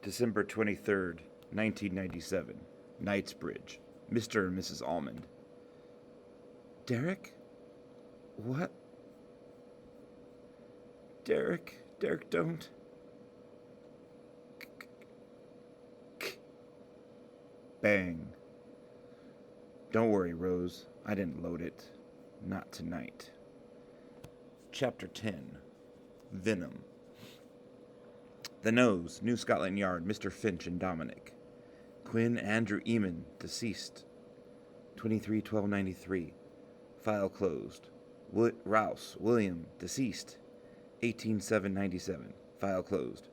December 23rd, 1997. Knightsbridge. Mr. and Mrs. Almond. Derek? What? Derek, don't. Bang. Don't worry, Rose. I didn't load it. Not tonight. Chapter 10. Venom. The Nose, New Scotland Yard, Mr. Finch and Dominic. Quinn Andrew Eamon, deceased. 23/12/93. File closed. Rouse, William, deceased. 18/7/97. File closed.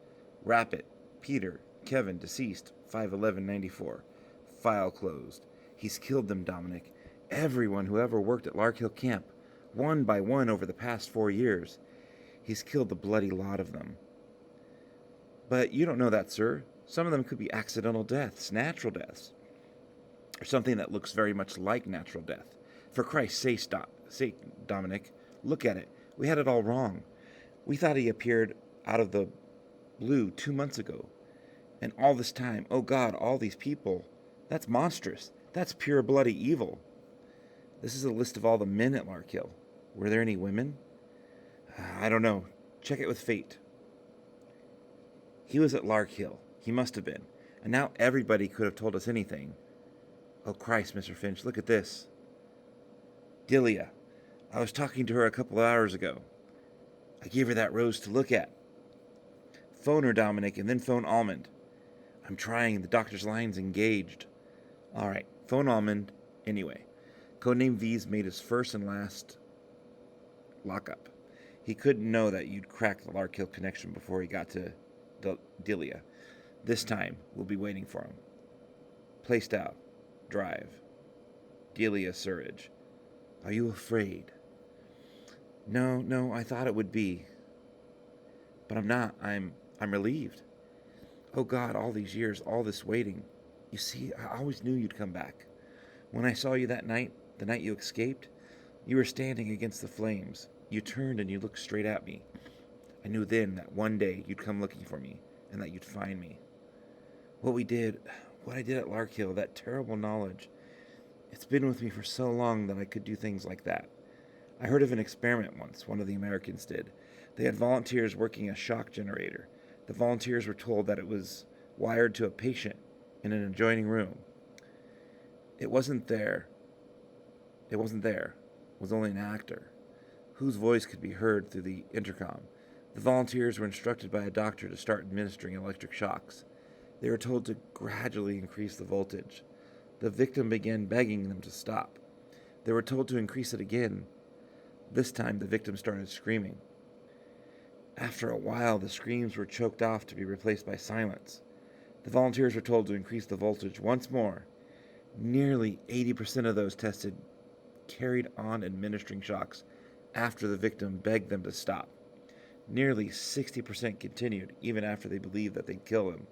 Rappet, Peter, Kevin, deceased. 5/11/94. File closed. He's killed them, Dominic. Everyone who ever worked at Larkhill Camp, one by one over the past 4 years. He's killed the bloody lot of them. But you don't know that, sir. Some of them could be accidental deaths, natural deaths, or something that looks very much like natural death. For Christ's sake, Dominic, look at it. We had it all wrong. We thought he appeared out of the blue 2 months ago. And all this time, oh God, all these people. That's monstrous. That's pure bloody evil. This is a list of all the men at Larkhill. Were there any women? I don't know. Check it with fate. He was at Larkhill. He must have been. And now everybody could have told us anything. Oh, Christ, Mr. Finch, look at this. Delia. I was talking to her a couple of hours ago. I gave her that rose to look at. Phone her, Dominic, and then phone Almond. I'm trying. The doctor's line's engaged. All right, phone Almond. Anyway, Codename V's made his first and last lockup. He couldn't know that you'd crack the Larkhill connection before he got to Delia. This time, we'll be waiting for him. Placed out. Drive. Delia, Surridge. Are you afraid? No, I thought it would be. But I'm not. I'm relieved. Oh God, all these years, all this waiting. You see, I always knew you'd come back. When I saw you that night, the night you escaped, you were standing against the flames. You turned and you looked straight at me. I knew then that one day you'd come looking for me, and that you'd find me. What I did at Larkhill, that terrible knowledge, it's been with me for so long that I could do things like that. I heard of an experiment once, one of the Americans did. They had volunteers working a shock generator. The volunteers were told that it was wired to a patient in an adjoining room. It wasn't there. It was only an actor, whose voice could be heard through the intercom. The volunteers were instructed by a doctor to start administering electric shocks. They were told to gradually increase the voltage. The victim began begging them to stop. They were told to increase it again. This time the victim started screaming. After a while, the screams were choked off to be replaced by silence. The volunteers were told to increase the voltage once more. Nearly 80% of those tested carried on administering shocks after the victim begged them to stop. Nearly 60% continued, even after they believed that they'd kill him.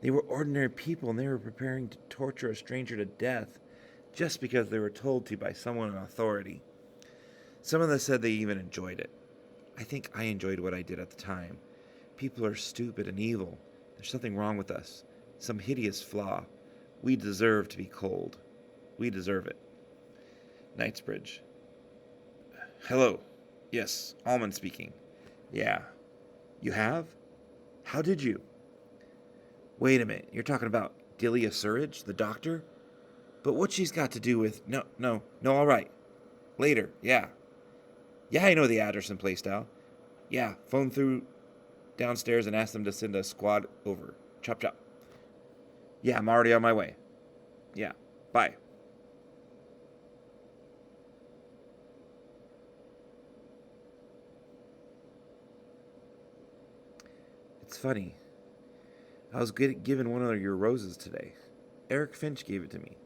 They were ordinary people, and they were preparing to torture a stranger to death just because they were told to by someone in authority. Some of them said they even enjoyed it. I think I enjoyed what I did at the time. People are stupid and evil. There's something wrong with us, some hideous flaw. We deserve to be cold. We deserve it. Knightsbridge. Hello. Yes, Almond speaking. Yeah. You have? How did you? Wait a minute. You're talking about Delia Surridge, the doctor? But what she's got to do with... No, all right. Later, yeah. Yeah, I know the address and playstyle. Yeah, phone through downstairs and ask them to send a squad over. Chop, chop. Yeah, I'm already on my way. Yeah, bye. It's funny. I was given one of your roses today. Eric Finch gave it to me.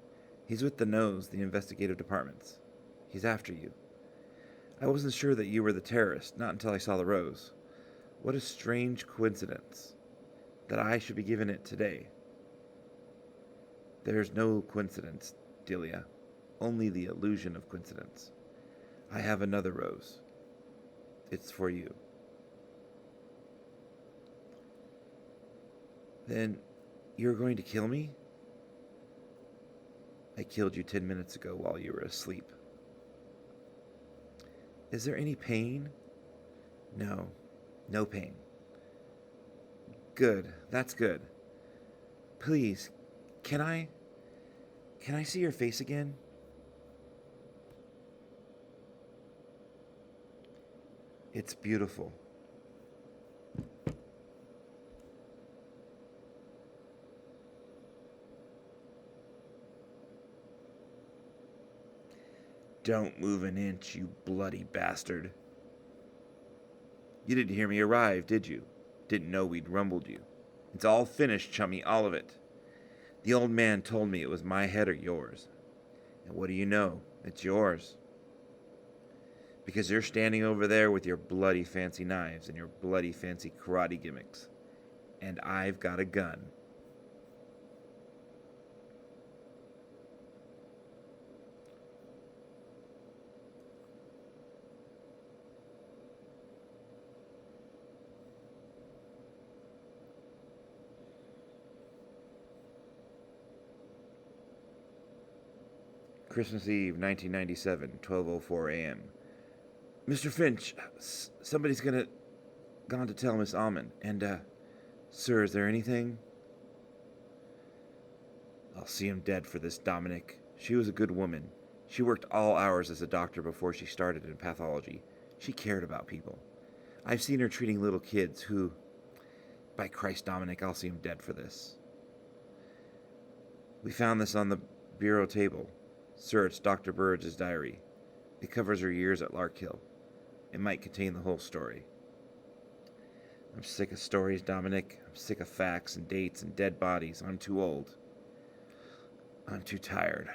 He's with the Nose, the investigative departments. He's after you. I wasn't sure that you were the terrorist, not until I saw the rose. What a strange coincidence that I should be given it today. There's no coincidence, Delia. Only the illusion of coincidence. I have another rose. It's for you. Then you're going to kill me? I killed you 10 minutes ago while you were asleep. Is there any pain? No, no pain. Good, that's good. Please, can I see your face again? It's beautiful. Don't move an inch, you bloody bastard. You didn't hear me arrive, did you? Didn't know we'd rumbled you. It's all finished, chummy, all of it. The old man told me it was my head or yours. And what do you know? It's yours. Because you're standing over there with your bloody fancy knives and your bloody fancy karate gimmicks. And I've got a gun. Christmas Eve, 1997, 12:04 a.m. Mr. Finch, somebody's gone to tell Miss Almond. And, sir, is there anything? I'll see him dead for this, Dominic. She was a good woman. She worked all hours as a doctor before she started in pathology. She cared about people. I've seen her treating little kids who... By Christ, Dominic, I'll see him dead for this. We found this on the bureau table. Sir, it's Dr. Burridge's diary. It covers her years at Larkhill. It might contain the whole story. I'm sick of stories, Dominic. I'm sick of facts and dates and dead bodies. I'm too old. I'm too tired.